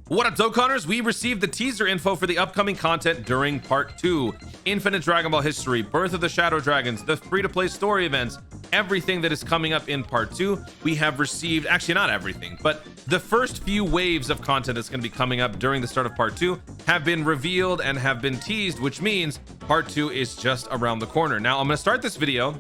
What up, Dokkanners? We received the teaser info for the upcoming content during Part 2. Infinite Dragon Ball history, Birth of the Shadow Dragons, the free-to-play story events, everything that is coming up in Part 2. We have received, actually not everything, but the first few waves of content that's going to be coming up during the start of Part 2 have been revealed and have been teased, which means Part 2 is just around the corner. Now, I'm going to start this video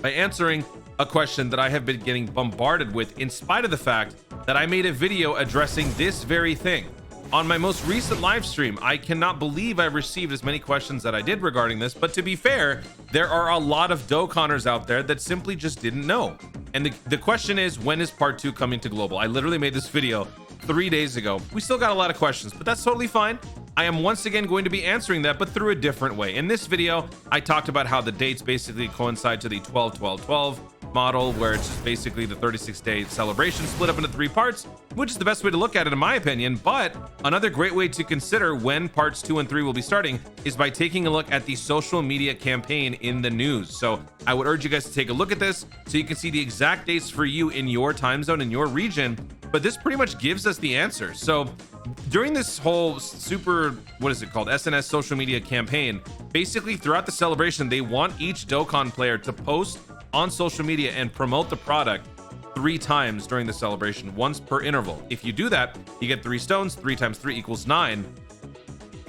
by answering a question that I have been getting bombarded with, in spite of the fact that I made a video addressing this very thing on my most recent live stream. I cannot believe I received as many questions that I did regarding this, but to be fair, there are a lot of Dokkanners out there that simply just didn't know. And the question is, when is Part 2 coming to global? I literally made this video 3 days ago. We still got a lot of questions, but that's totally fine. I am once again going to be answering that, but through a different way. In this video, I talked about how the dates basically coincide to the 12-12-12 model, where it's just basically the 36-day celebration split up into 3 parts, which is the best way to look at it in my opinion. But another great way to consider when parts 2 and 3 will be starting is by taking a look at the social media campaign in the news. So I would urge you guys to take a look at this so you can see the exact dates for you in your time zone, in your region. But this pretty much gives us the answer. So during this whole super, what is it called, SNS social media campaign, basically throughout the celebration, they want each Dokkan player to post on social media and promote the product 3 times during the celebration, once per interval. If you do that, you get 3 stones. 3 times 3 equals 9.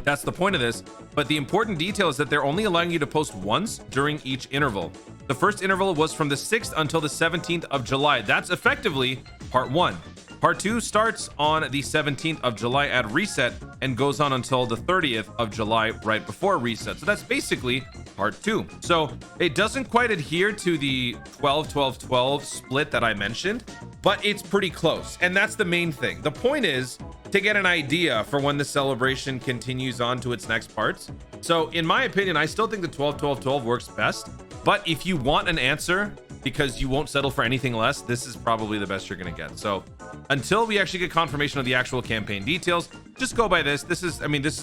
That's the point of this. But the important detail is that they're only allowing you to post once during each interval. The first interval was from the 6th until the 17th of July. That's effectively part 1. Part 2 starts on the 17th of July at reset and goes on until the 30th of July right before reset. So that's basically part 2. So it doesn't quite adhere to the 12-12-12 split that I mentioned, but it's pretty close. And that's the main thing. The point is to get an idea for when the celebration continues on to its next parts. So in my opinion, I still think the 12-12-12 works best. But if you want an answer, because you won't settle for anything less, this is probably the best you're going to get. So until we actually get confirmation of the actual campaign details, just go by this. This is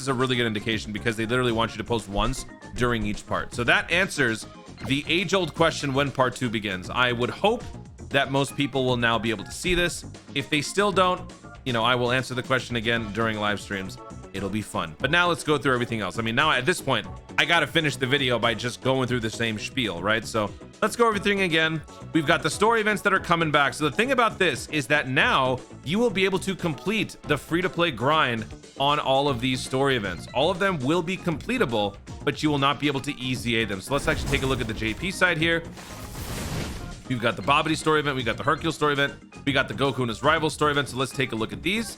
a really good indication, because they literally want you to post once during each part. So that answers the age-old question when part 2 begins. I would hope that most people will now be able to see this. If they still don't, I will answer the question again during live streams. It'll be fun. But now let's go through everything else. Now at this point, I got to finish the video by just going through the same spiel, right? So let's go everything again. We've got the story events that are coming back. So the thing about this is that now you will be able to complete the free-to-play grind on all of these story events. All of them will be completable, but you will not be able to EZA them. So let's actually take a look at the JP side here. We've got the Babidi story event. We got the Hercule story event. We got the Goku and his rival story event. So let's take a look at these.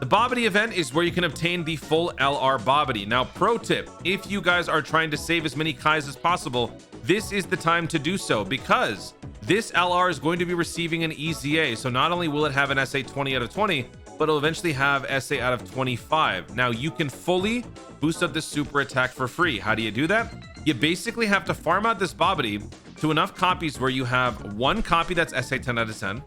The Babidi event is where you can obtain the full LR Babidi. Now, pro tip, if you guys are trying to save as many Kais as possible, this is the time to do so, because this LR is going to be receiving an EZA. So not only will it have an SA 20 out of 20, but it'll eventually have SA out of 25. Now you can fully boost up this super attack for free. How do you do that? You basically have to farm out this Babidi to enough copies where you have one copy that's SA 10 out of 10,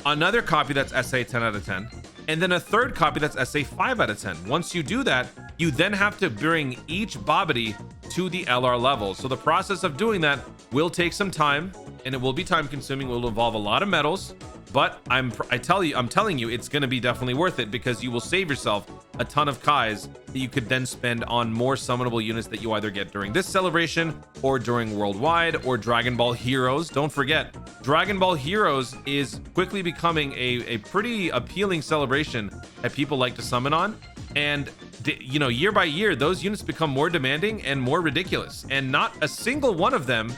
another copy that's SA 10 out of 10, and then a third copy that's SA 5 out of 10. Once you do that, you then have to bring each Babidi to the LR level. So the process of doing that will take some time, and it will be time consuming. It will involve a lot of medals, but I'm telling you, it's going to be definitely worth it, because you will save yourself a ton of Kais that you could then spend on more summonable units that you either get during this celebration or during Worldwide or Dragon Ball Heroes. Don't forget, Dragon Ball Heroes is quickly becoming a pretty appealing celebration that people like to summon on. And year by year, those units become more demanding and more ridiculous. And not a single one of them,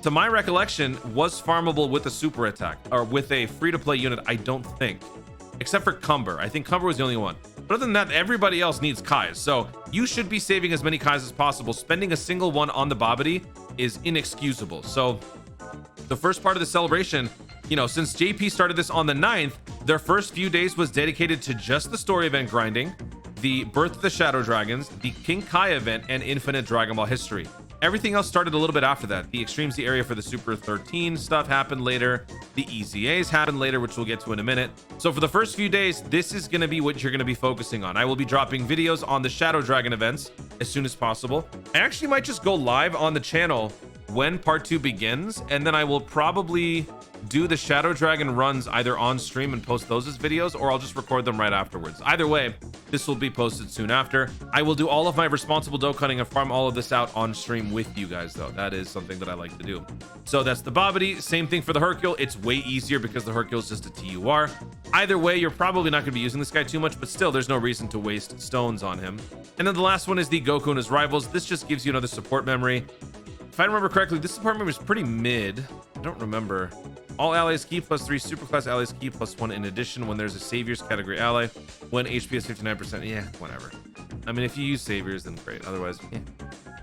to my recollection, was farmable with a super attack or with a free-to-play unit, I don't think. Except for Cumber. I think Cumber was the only one. But other than that, everybody else needs Kais. So you should be saving as many Kais as possible. Spending a single one on the Babidi is inexcusable. So the first part of the celebration, since JP started this on the 9th, their first few days was dedicated to just the story event grinding, the Birth of the Shadow Dragons, the King Kai event, and Infinite Dragon Ball history. Everything else started a little bit after that. The Extreme Z area for the Super 13 stuff happened later. The EZAs happened later, which we'll get to in a minute. So for the first few days, this is going to be what you're going to be focusing on. I will be dropping videos on the Shadow Dragon events as soon as possible. I actually might just go live on the channel when part 2 begins, and then I will probably do the Shadow Dragon runs either on stream and post those as videos, or I'll just record them right afterwards. Either way, this will be posted soon after. I will do all of my responsible Dokkaning and farm all of this out on stream with you guys, though. That is something that I like to do. So that's the Bobbity. Same thing for the Hercule. It's way easier because the Hercule is just a TUR. Either way, you're probably not going to be using this guy too much, but still, there's no reason to waste stones on him. And then the last one is the Goku and his rivals. This just gives you another support memory. If I remember correctly, this support memory is pretty mid. I don't remember. All allies key +3, superclass allies key +1 in addition when there's a saviors category ally. When HP is 59%, yeah, whatever. I mean, if you use saviors, then great. Otherwise, yeah.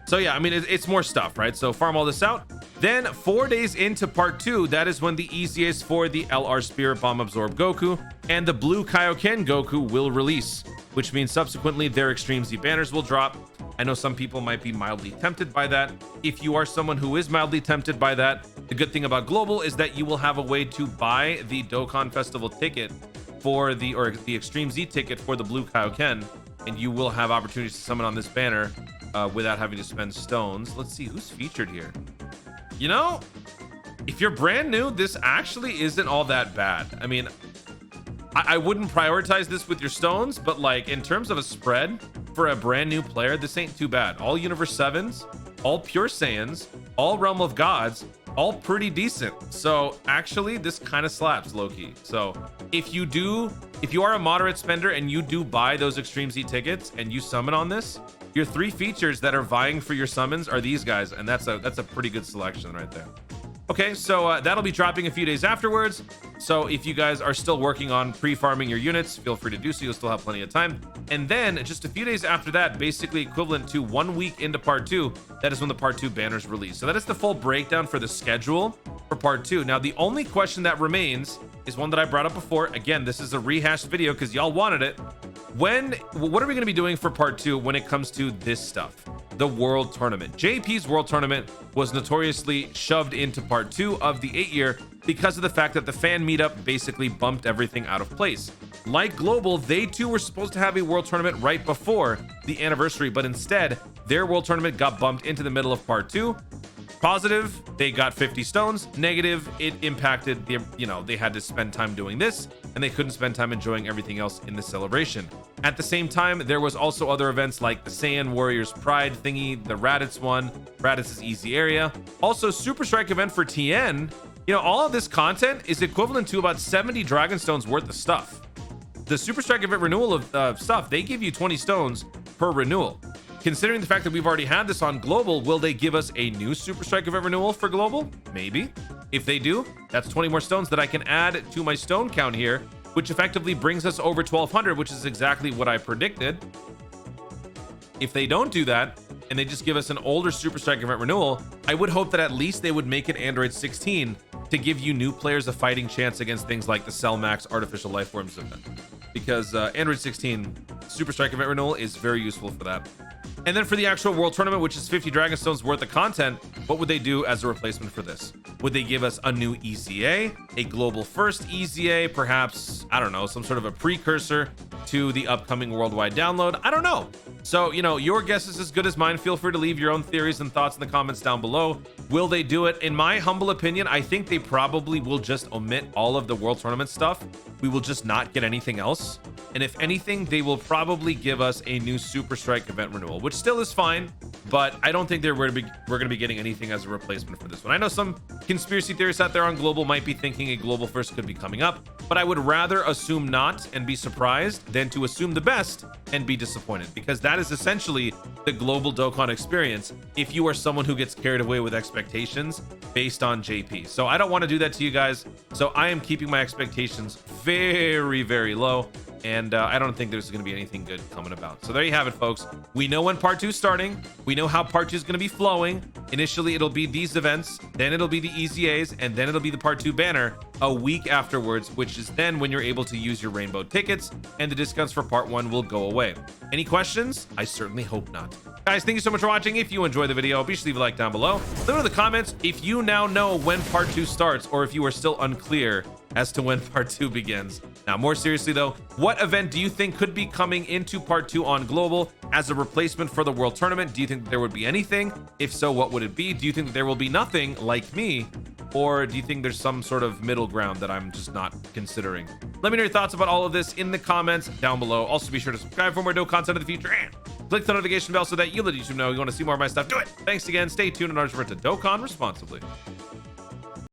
So yeah, I mean, it's more stuff, right? So farm all this out. Then 4 days into part 2, that is when the EZAs for the LR Spirit Bomb Absorb Goku and the Blue Kaioken Goku will release, which means subsequently their Extreme Z banners will drop. I know some people might be mildly tempted by that. If you are someone who is mildly tempted by that, the good thing about Global is that you will have a way to buy the Dokkan Festival ticket for the Extreme Z ticket for the Blue Kaioken, and you will have opportunities to summon on this banner without having to spend stones. Let's see who's featured here. You know, if you're brand new, this actually isn't all that bad. I mean, I wouldn't prioritize this with your stones, but like in terms of a spread for a brand new player, this ain't too bad. All Universe 7s, all Pure Saiyans, all Realm of Gods, all pretty decent. So actually this kind of slaps low-key. So if you are a moderate spender and you do buy those Extreme Z tickets and you summon on this, your 3 features that are vying for your summons are these guys, and that's a pretty good selection right there. Okay, so that'll be dropping a few days afterwards. So if you guys are still working on pre-farming your units, feel free to do so. You'll still have plenty of time. And then just a few days after that, basically equivalent to 1 week into part 2, that is when the part 2 banners release. So that is the full breakdown for the schedule for part 2. Now, the only question that remains is one that I brought up before. Again, this is a rehashed video because y'all wanted it. What are we going to be doing for part 2 when it comes to this stuff? The World Tournament. JP's World Tournament was notoriously shoved into part 2 of the 8-year because of the fact that the fan meetup basically bumped everything out of place. Like Global, they too were supposed to have a World Tournament right before the anniversary, but instead their World Tournament got bumped into the middle of part 2. Positive, they got 50 stones. Negative, it impacted the, they had to spend time doing this and they couldn't spend time enjoying everything else in the celebration. At the same time, there was also other events like the Saiyan Warriors Pride thingy, the Raditz one, Raditz's Easy Area. Also, Super Strike event for TN. All of this content is equivalent to about 70 Dragon Stones worth of stuff. The Super Strike event renewal of stuff, they give you 20 stones per renewal. Considering the fact that we've already had this on Global, will they give us a new Super Strike event renewal for Global? Maybe. If they do, that's 20 more stones that I can add to my stone count here, which effectively brings us over 1,200, which is exactly what I predicted. If they don't do that, and they just give us an older Super Strike event renewal, I would hope that at least they would make it Android 16 to give you new players a fighting chance against things like the Cell Max Artificial Life Forms event. Because Android 16 Super Strike event renewal is very useful for that. And then for the actual World Tournament, which is 50 Dragon Stones worth of content, what would they do as a replacement for this? Would they give us a new EZA, a global first EZA, perhaps, I don't know, some sort of a precursor to the upcoming worldwide download? I don't know. So, your guess is as good as mine. Feel free to leave your own theories and thoughts in the comments down below. Will they do it? In my humble opinion, I think they probably will just omit all of the World Tournament stuff. We will just not get anything else. And if anything, they will probably give us a new Super Strike event renewal, which still is fine, but I don't think we're going to be getting anything as a replacement for this one. I know some conspiracy theorists out there on Global might be thinking a Global First could be coming up, but I would rather assume not and be surprised than to assume the best and be disappointed, because that is essentially the Global Dokkan experience if you are someone who gets carried away with expectations based on JP. So I don't want to do that to you guys. So I am keeping my expectations very, very low. And I don't think there's going to be anything good coming about. So there you have it, folks. We know when part 2 is starting. We know how part 2 is going to be flowing. Initially, it'll be these events. Then it'll be the EZAs. And then it'll be the part 2 banner a week afterwards, which is then when you're able to use your rainbow tickets. And the discounts for part 1 will go away. Any questions? I certainly hope not. Guys, thank you so much for watching. If you enjoyed the video, be sure to leave a like down below. Let me know in the comments if you now know when part 2 starts, or if you are still unclear as to when part 2 begins. Now, more seriously though, what event do you think could be coming into part 2 on global as a replacement for the world tournament? Do you think there would be anything? If so, what would it be? Do you think there will be nothing, like me? Or do you think there's some sort of middle ground that I'm just not considering? Let me know your thoughts about all of this in the comments down below. Also, be sure to subscribe for more dope content in the future and click the notification bell so that you let YouTube know you want to see more of my stuff. Do it! Thanks again. Stay tuned and remember to Dokkan responsibly.